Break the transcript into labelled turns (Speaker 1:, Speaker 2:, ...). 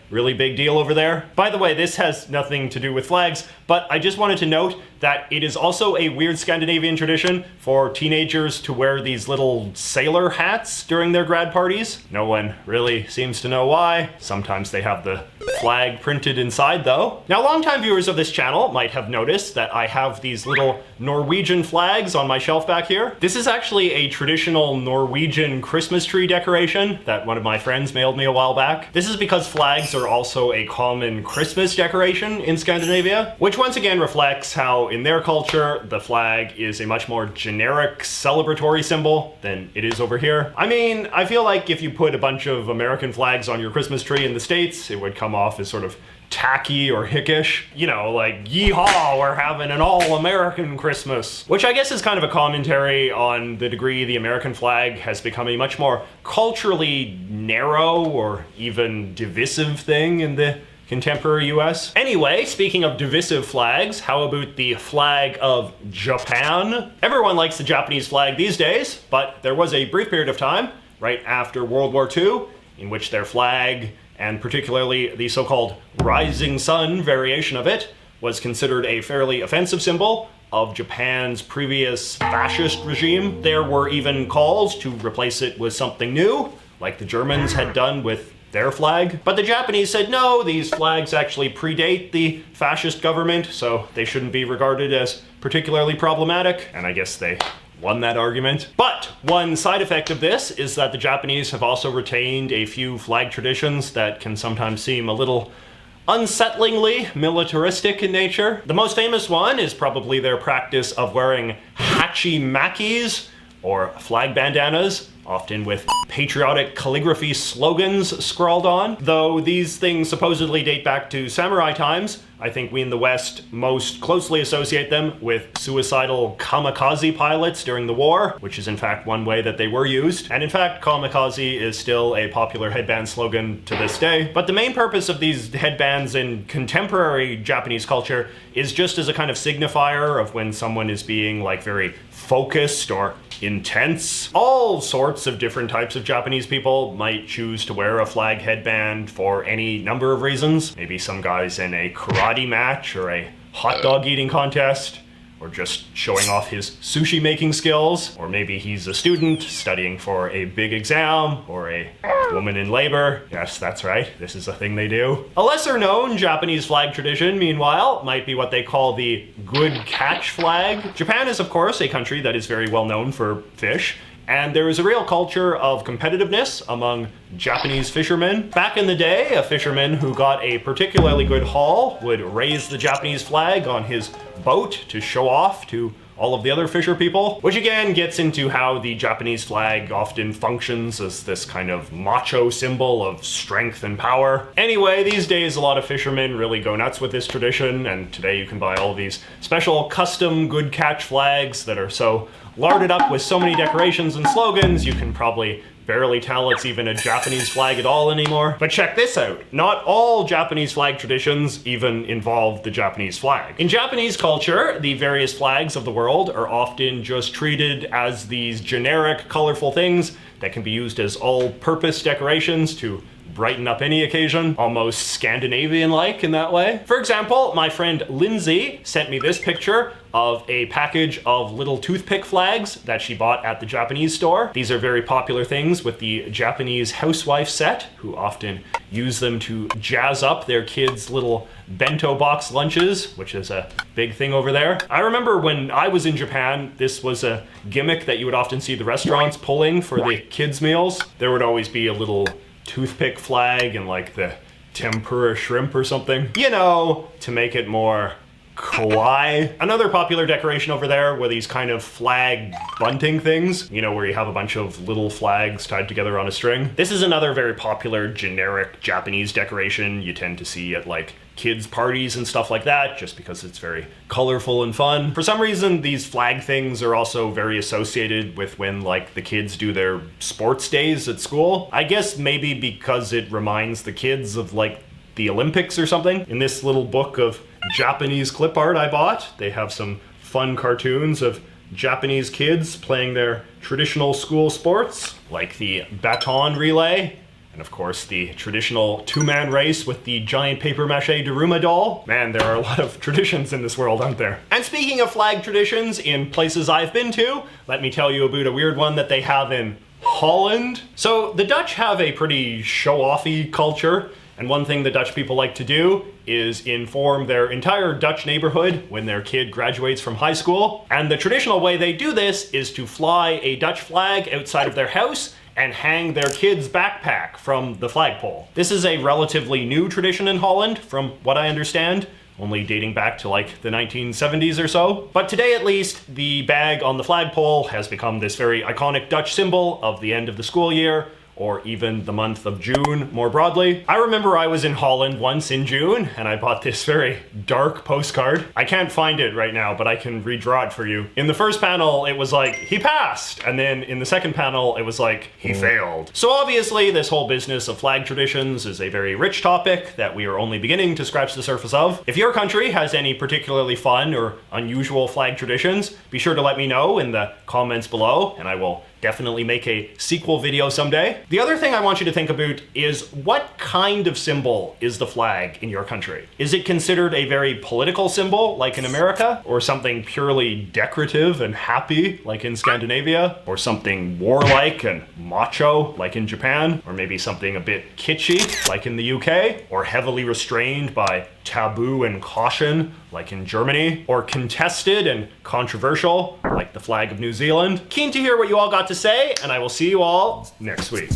Speaker 1: really big deal over there. By the way, this has nothing to do with flags, but I just wanted to note that it is also a weird Scandinavian tradition for teenagers to wear these little sailor hats during their grad parties. No one really seems to know why. Sometimes they have the flag printed inside though. Now, longtime viewers of this channel might have noticed that I have these little Norwegian flags on my shelf back here. This is actually a traditional Norwegian Christmas tree decoration that one of my friends mailed me a while back. This is because flags are also a common Christmas decoration in Scandinavia, which once again reflects how in their culture the flag is a much more generic celebratory symbol than it is over here. I mean, I feel like if you put a bunch of American flags on your Christmas tree in the States, it would come off as sort of tacky or hickish. You know, like, yeehaw, we're having an all-American Christmas. Which I guess is kind of a commentary on the degree the American flag has become a much more culturally narrow or even divisive thing in the contemporary US. Anyway, speaking of divisive flags, how about the flag of Japan? Everyone likes the Japanese flag these days, but there was a brief period of time, right after World War II, in which their flag, and particularly the so-called rising sun variation of it, was considered a fairly offensive symbol of Japan's previous fascist regime. There were even calls to replace it with something new, like the Germans had done with their flag. But the Japanese said no, these flags actually predate the fascist government, so they shouldn't be regarded as particularly problematic, and I guess they won that argument. But one side effect of this is that the Japanese have also retained a few flag traditions that can sometimes seem a little unsettlingly militaristic in nature. The most famous one is probably their practice of wearing hachimakis, or flag bandanas, often with patriotic calligraphy slogans scrawled on. Though these things supposedly date back to samurai times, I think we in the West most closely associate them with suicidal kamikaze pilots during the war, which is in fact one way that they were used. And in fact, kamikaze is still a popular headband slogan to this day. But the main purpose of these headbands in contemporary Japanese culture is just as a kind of signifier of when someone is being like very focused or intense. All sorts of different types of Japanese people might choose to wear a flag headband for any number of reasons. Maybe some guy's in a karate match or a hot dog eating contest, or just showing off his sushi making skills, or maybe he's a student studying for a big exam, or a woman in labor. Yes, that's right, this is a thing they do. A lesser known Japanese flag tradition, meanwhile, might be what they call the good catch flag. Japan is of course a country that is very well known for fish, and there is a real culture of competitiveness among Japanese fishermen. Back in the day, a fisherman who got a particularly good haul would raise the Japanese flag on his boat to show off to all of the other fisher people, which again gets into how the Japanese flag often functions as this kind of macho symbol of strength and power. Anyway, these days a lot of fishermen really go nuts with this tradition, and today you can buy all these special custom good catch flags that are so larded up with so many decorations and slogans you can probably barely tell it's even a Japanese flag at all anymore. But check this out. Not all Japanese flag traditions even involve the Japanese flag. In Japanese culture, the various flags of the world are often just treated as these generic, colorful things that can be used as all-purpose decorations to brighten up any occasion, almost Scandinavian-like in that way. For example, my friend Lindsay sent me this picture of a package of little toothpick flags that she bought at the Japanese store. These are very popular things with the Japanese housewife set, who often use them to jazz up their kids' little bento box lunches, which is a big thing over there. I remember when I was in Japan, this was a gimmick that you would often see the restaurants pulling for the kids' meals. There would always be a little toothpick flag and like the tempura shrimp or something, you know, to make it more kawaii. Another popular decoration over there were these kind of flag bunting things, you know, where you have a bunch of little flags tied together on a string. This is another very popular generic Japanese decoration you tend to see at like kids' parties and stuff like that, just because it's very colorful and fun. For some reason, these flag things are also very associated with when like the kids do their sports days at school. I guess maybe because it reminds the kids of like the Olympics or something. In this little book of Japanese clip art I bought, they have some fun cartoons of Japanese kids playing their traditional school sports, like the baton relay And of course, the traditional two-man race with the giant papier-mâché Daruma doll. Man, there are a lot of traditions in this world, aren't there? And speaking of flag traditions in places I've been to, let me tell you about a weird one that they have in Holland. So the Dutch have a pretty show-offy culture, and one thing the Dutch people like to do is inform their entire Dutch neighborhood when their kid graduates from high school. And the traditional way they do this is to fly a Dutch flag outside of their house and hang their kid's backpack from the flagpole. This is a relatively new tradition in Holland, from what I understand, only dating back to like the 1970s or so. But today at least, the bag on the flagpole has become this very iconic Dutch symbol of the end of the school year, or even the month of June more broadly. I remember I was in Holland once in June, and I bought this very dark postcard. I can't find it right now, but I can redraw it for you. In the first panel, it was like, he passed, and then in the second panel, it was like, he failed. So obviously, this whole business of flag traditions is a very rich topic that we are only beginning to scratch the surface of. If your country has any particularly fun or unusual flag traditions, be sure to let me know in the comments below, and I will definitely make a sequel video someday. The other thing I want you to think about is, what kind of symbol is the flag in your country? Is it considered a very political symbol, like in America? Or something purely decorative and happy, like in Scandinavia? Or something warlike and macho, like in Japan? Or maybe something a bit kitschy, like in the UK? Or heavily restrained by taboo and caution, like in Germany? Or contested and controversial, like the flag of New Zealand? Keen to hear what you all got to say, and I will see you all next week.